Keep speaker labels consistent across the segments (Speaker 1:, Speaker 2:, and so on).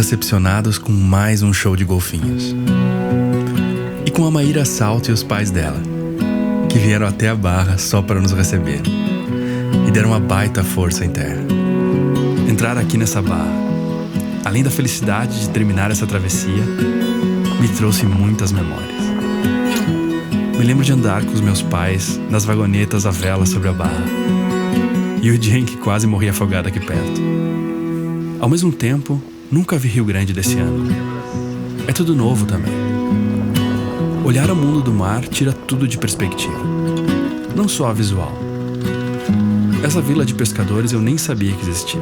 Speaker 1: recepcionados com mais um show de golfinhos. E com a Maíra Salto e os pais dela, que vieram até a Barra só para nos receber. E deram uma baita força em terra. Entrar aqui nessa barra, além da felicidade de terminar essa travessia, me trouxe muitas memórias. Me lembro de andar com os meus pais nas vagonetas à vela sobre a barra. E o dia em que quase morri afogado aqui perto. Ao mesmo tempo, nunca vi Rio Grande desse ano. É tudo novo também. Olhar o mundo do mar tira tudo de perspectiva. Não só a visual. Essa vila de pescadores eu nem sabia que existia.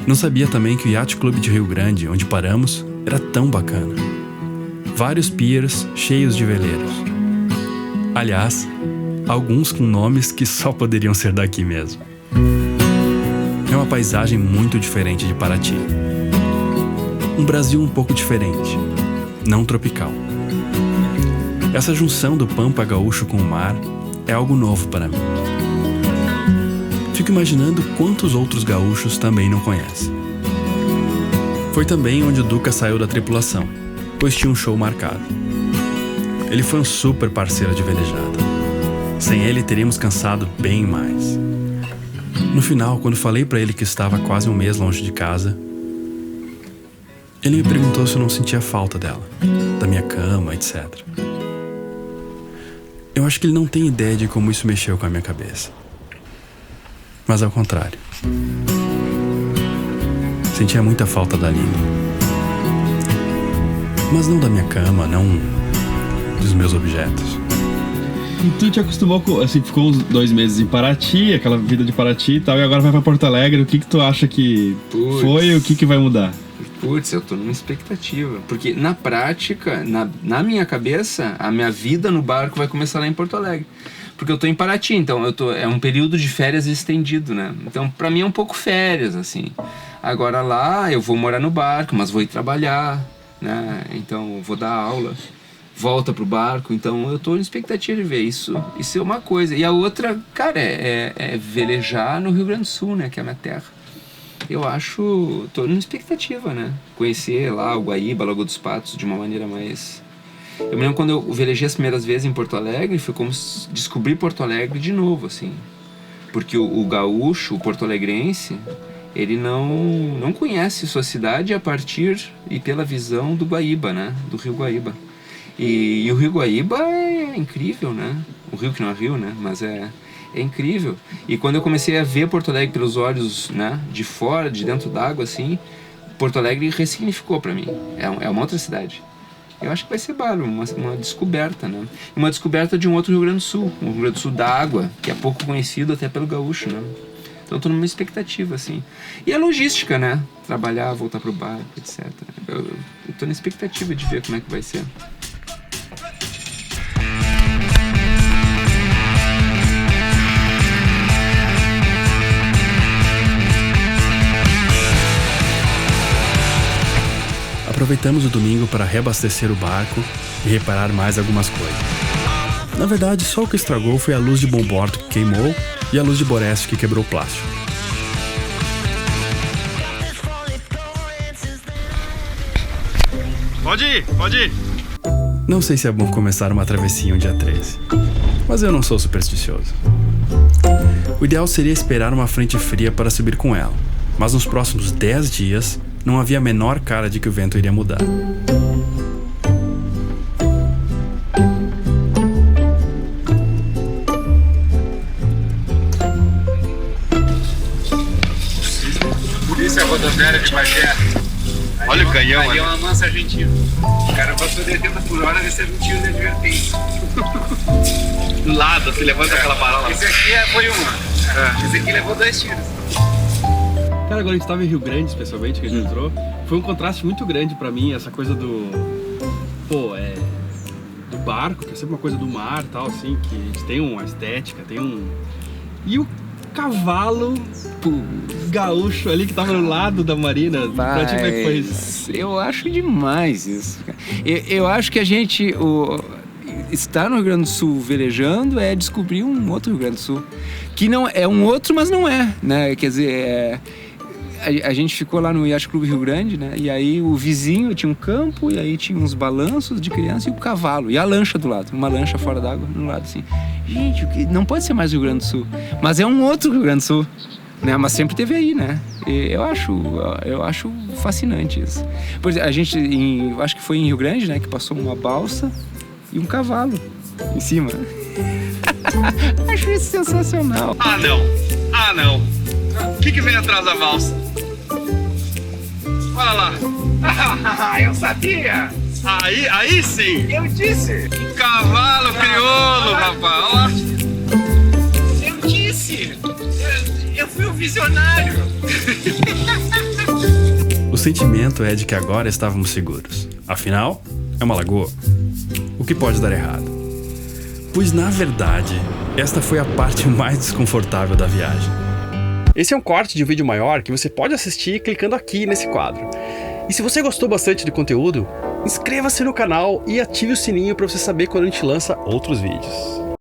Speaker 1: Não sabia também que o Yacht Club de Rio Grande, onde paramos, era tão bacana. Vários piers cheios de veleiros. Aliás, alguns com nomes que só poderiam ser daqui mesmo. É uma paisagem muito diferente de Paraty. Um Brasil um pouco diferente, não tropical. Essa junção do pampa gaúcho com o mar é algo novo para mim. Fico imaginando quantos outros gaúchos também não conhecem. Foi também onde o Duca saiu da tripulação, pois tinha um show marcado. Ele foi um super parceiro de velejada. Sem ele teríamos cansado bem mais. No final, quando falei pra ele que estava quase um mês longe de casa, ele me perguntou se eu não sentia falta dela, da minha cama, etc. Eu acho que ele não tem ideia de como isso mexeu com a minha cabeça. Mas ao contrário. Sentia muita falta da Aline. Mas não da minha cama, não dos meus objetos.
Speaker 2: E tu te acostumou com, assim, ficou uns 2 meses em Paraty, aquela vida de Paraty e tal, e agora vai pra Porto Alegre. O que tu acha que foi e o que vai mudar?
Speaker 3: Putz, eu tô numa expectativa. Porque na prática, na minha cabeça, a minha vida no barco vai começar lá em Porto Alegre. Porque eu tô em Paraty, então é um período de férias estendido, né? Então pra mim é um pouco férias, assim. Agora lá eu vou morar no barco, mas vou ir trabalhar, né? Então vou dar aula, volta pro barco. Então eu tô na expectativa de ver isso. Isso é uma coisa. E a outra, cara, é velejar no Rio Grande do Sul, né? Que é a minha terra. Eu acho... tô numa expectativa, né? Conhecer lá o Guaíba, Lagoa dos Patos de uma maneira mais... Eu me lembro quando eu velejei as primeiras vezes em Porto Alegre, foi como descobrir Porto Alegre de novo, assim. Porque o gaúcho, o porto-alegrense, ele não conhece sua cidade a partir e pela visão do Guaíba, né? Do Rio Guaíba. E o Rio Guaíba é incrível, né? O rio que não é rio, né? Mas é incrível. E quando eu comecei a ver Porto Alegre pelos olhos, né? De fora, de dentro d'água, assim, Porto Alegre ressignificou pra mim. É uma outra cidade. Eu acho que vai ser bárbaro, uma descoberta, né? Uma descoberta de um outro Rio Grande do Sul, um Rio Grande do Sul da água, que é pouco conhecido até pelo gaúcho, né? Então eu tô numa expectativa, assim. E a logística, né? Trabalhar, voltar pro barco, etc. Eu tô na expectativa de ver como é que vai ser.
Speaker 1: Aproveitamos o domingo para reabastecer o barco e reparar mais algumas coisas. Na verdade, só o que estragou foi a luz de bombordo que queimou e a luz de boreste que quebrou o plástico.
Speaker 2: Pode ir!
Speaker 1: Não sei se é bom começar uma travessia um dia 13, mas eu não sou supersticioso. O ideal seria esperar uma frente fria para subir com ela, mas nos próximos 10 dias não havia a menor cara de que o vento iria mudar.
Speaker 4: Polícia Rodoviária de Bagé.
Speaker 2: Olha o canhão,
Speaker 4: ali é uma mansa argentina. O cara passou de 80 por hora, recebe um tiro de advertência.
Speaker 2: Do lado, você levanta aquela parola.
Speaker 4: Esse aqui foi uma. Esse aqui levou 2 tiros.
Speaker 2: Cara, agora a gente tava em Rio Grande, especialmente, que a gente entrou, foi um contraste muito grande pra mim, essa coisa do barco, que é sempre uma coisa do mar e tal, assim, que a gente tem uma estética, tem um... E cavalo gaúcho ali que tava no lado da marina. Pra ti, como é que foi isso?
Speaker 5: Eu acho demais isso, cara. Eu acho que a gente... estar no Rio Grande do Sul velejando é descobrir um outro Rio Grande do Sul. Que não é um outro, mas não é, né? Quer dizer, a gente ficou lá no Yacht Clube Rio Grande, né? E aí o vizinho tinha um campo, e aí tinha uns balanços de criança e o cavalo. E a lancha do lado, uma lancha fora d'água no lado, assim. Gente, não pode ser mais Rio Grande do Sul. Mas é um outro Rio Grande do Sul, né? Mas sempre teve aí, né? E eu acho fascinante isso. Por exemplo, a gente, acho que foi em Rio Grande, né? Que passou uma balsa e um cavalo em cima. Acho isso sensacional.
Speaker 2: Ah, não. O que vem atrás da balsa? Olha lá.
Speaker 4: Eu sabia!
Speaker 2: Aí sim.
Speaker 4: Eu disse!
Speaker 2: Um cavalo crioulo, rapaz. Ó.
Speaker 4: Eu disse! Eu fui um visionário!
Speaker 1: O sentimento é de que agora estávamos seguros. Afinal, é uma lagoa. O que pode dar errado? Pois, na verdade, esta foi a parte mais desconfortável da viagem.
Speaker 6: Esse é um corte de um vídeo maior que você pode assistir clicando aqui nesse quadro. E se você gostou bastante do conteúdo, inscreva-se no canal e ative o sininho para você saber quando a gente lança outros vídeos.